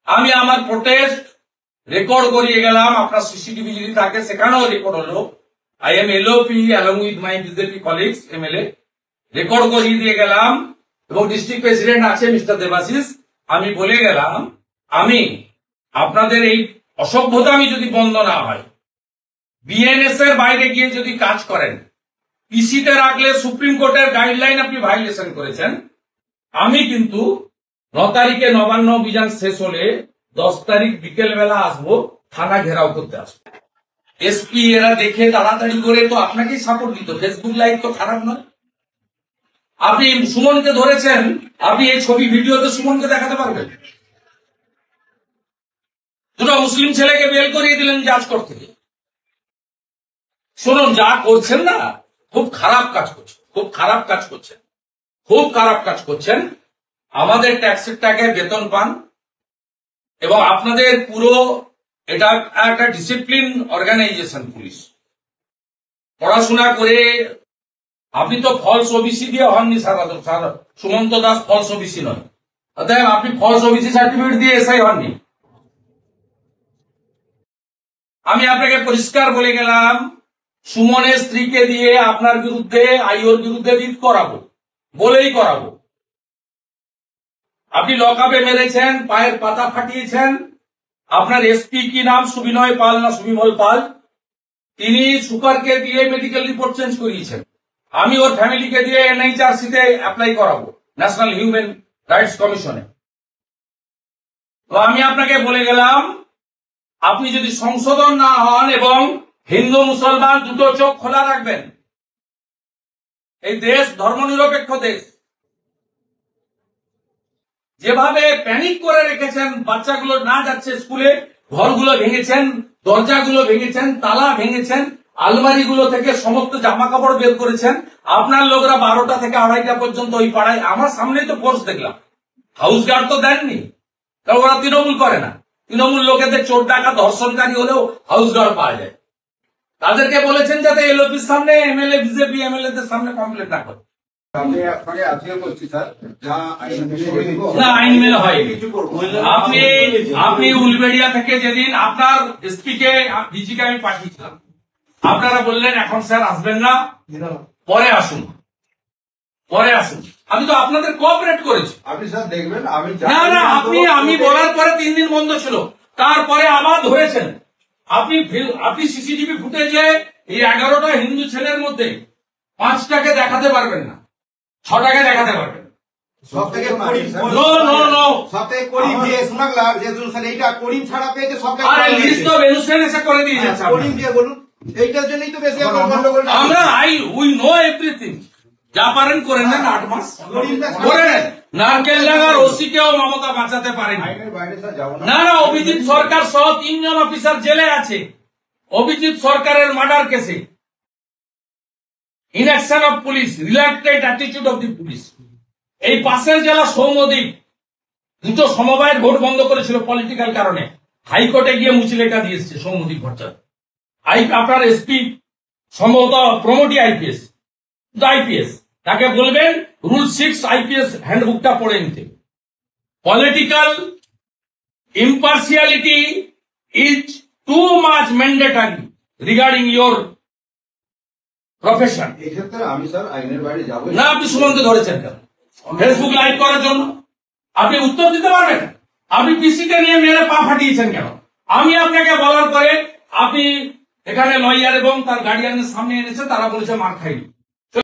আমি আমার protest record করিয়ে গেলাম, আপনার সিসিটিভি যদি থাকে সেখানেও রেকর্ড হলো। I am LOP along with my BJP colleagues MLA, record করিয়ে দিয়ে গেলাম। এবং ডিস্ট্রিক্ট প্রেসিডেন্ট আছে মিস্টার দেবাশিস, আমি বলে গেলাম আমি আপনাদের এই অসভ্যতা আমি যদি বন্ধ না হয়, বিএনএস এর বাইরে গিয়ে যদি কাজ করেন, পিসিতে রাখলে সুপ্রিম কোর্টের গাইডলাইন আপনি ভাইলেশন করেছেন, আমি কিন্তু 9 তারিখে নবান্ন অভিযান শেষ হলে 10 তারিখ বিকেল বেলা আসবো, থানা ঘেরাও করতে আসবো। এসপি এরা দেখে তাড়াতাড়ি করে তো আপনাকেই সাপোর্ট দিত, ফেসবুক লাইভ তো খারাপ নয়। আপনি সুমনকে ধরেছেন, আপনি এই ছবি ভিডিওতে সুমনকে দেখাতে পারবেন? দুটো মুসলিম ছেলেকে বেল করিয়ে দিলেন জাজ কোর্ট থেকে। শুনুন, যা করছেন না, খুব খারাপ কাজ করছেন, খুব খারাপ কাজ করছেন, খুব খারাপ কাজ করছেন। আমাদের ট্যাক্সের টাকায় বেতন পান এবং আপনাদের পুরো এটা একটা ডিসিপ্লিন অর্গানাইজেশন পুলিশ। পড়াশোনা করে আপনি তো ফলস ওবিসি দিয়ে হননি, সারা সুমন্ত দাস ফলস ওবিসি নয়, অতএব আপনি ফলস ওবিসি সার্টিফিকেট দিয়ে এসআই হননি। আমি আপনাকে পরিষ্কার বলে গেলাম, সুমনের স্ত্রীকে দিয়ে আপনার বিরুদ্ধে আইওর বিরুদ্ধে রিট করাবো, বলেই করাবো। আপনি লকআপে মেরেছেন, পায়ের পাতা ফাটিয়েছেন। আপনার এসপি কি নাম, সুবিনয় পাল না সুবিমল পাল, তিনি সুপারকে দিয়ে মেডিকেল রিপোর্ট চেঞ্জ করিয়েছেন। আমি ওর ফ্যামিলিকে দিয়ে এনএইচআরসি তে অ্যাপ্লাই করাবো, ন্যাশনাল হিউম্যান রাইটস কমিশনে। তো আমি আপনাকে বলে গেলাম, আপনি যদি সংশোধন না হন এবং হিন্দু মুসলমান দুটো চোখ খোলা রাখবেন, এই দেশ ধর্মনিরপেক্ষ দেশ, যেভাবে প্যানিক করে রেখেছেন, বাচ্চাগুলো না যাচ্ছে স্কুলে, ঘরগুলো ভেঙেছেন, দরজাগুলো ভেঙেছেন, তালা ভেঙেছেন, আলমারিগুলো থেকে সমস্ত জামা কাপড় বের করেছেন। আপনার লোকরা 12টা থেকে 2:30টা পর্যন্ত ওই পাড়ায়, আমার সামনেই তো ফোর্স দেখলাম, হাউস গার্ড তো দেননি, কারণ ওরা তৃণমূল করে না। তৃণমূল লোকেদের চোর ডাকা ধর্ষণকারী হলেও হাউস গার্ড পাওয়া যায়। তাদেরকে বলেছেন যাতে এলওপির সামনে এমএলএ বিজেপি এমএলএ দের সামনে কমপ্লেন না করে। আইন মেনে হয়। আপনি উলবেড়িয়া থেকে যেদিন আপনার এসপি কে ডিজিকে আমি পাঠিয়েছিলাম, আপনারা বললেন এখন স্যার আসবেন না, পরে আসুন, পরে আসুন। আমি তো আপনাদের কোঅপারেট করেছি। আপনি স্যার দেখবেন, না না, আমি বলার পরে 3 দিন বন্ধ ছিল, তারপরে আবার ধরেছেন। আপনি সিসিটিভি ফুটেজে এই 11টা হিন্দু ছেলের মধ্যে 5টাকে দেখাতে পারবেন না, 6টাকে দেখাতে পারবেন। আমরা উই নো এভরিথিং, যা পারেন করে নেন, 8 মাস করে নেন। নারকেল ডাঙ্গার ওসি কেও মমতা বাঁচাতে পারেন না। না, অভিজিৎ সরকার সহ 3 জন অফিসার জেলে আছে অভিজিৎ সরকারের মার্ডার কেসে। Inaction of police, রিল্যাক্টেড attitude of the police. এই পাশের জেলা সৌম্যদ্বীপ, দুটো সমবায়ের ভোট বন্ধ করেছিল পলিটিক্যাল কারণে, হাইকোর্টে গিয়ে মুচলেখা দিয়েছে সৌম্যদ্বীপ ভট্টাচার্য। আপনার এসপি সম্ভবত প্রমোটি আইপিএস, তাকে বলবেন রুল 6 আইপিএস হ্যান্ডবুকটা পড়ে নিতে। Political ইম্পার্সিয়ালিটি is too much mandatory regarding your profession. এক্ষেত্রে আমি স্যার আইনের বাইরে যাব না। আপনি সুমনকে ধরেছেন কেন? ফেসবুক লাইভ করার জন্য। আপনি উত্তর দিতে পারবেন? আপনি পিসিকে নিয়ে মেরে পা ফাটিয়েছেন কেন? আমি আপনাকে বলার পরে আপনি এখানে লয়ার এবং তার গার্ডিয়ানের সামনে এনেছেন, তারা বলেছে মার খাইনি।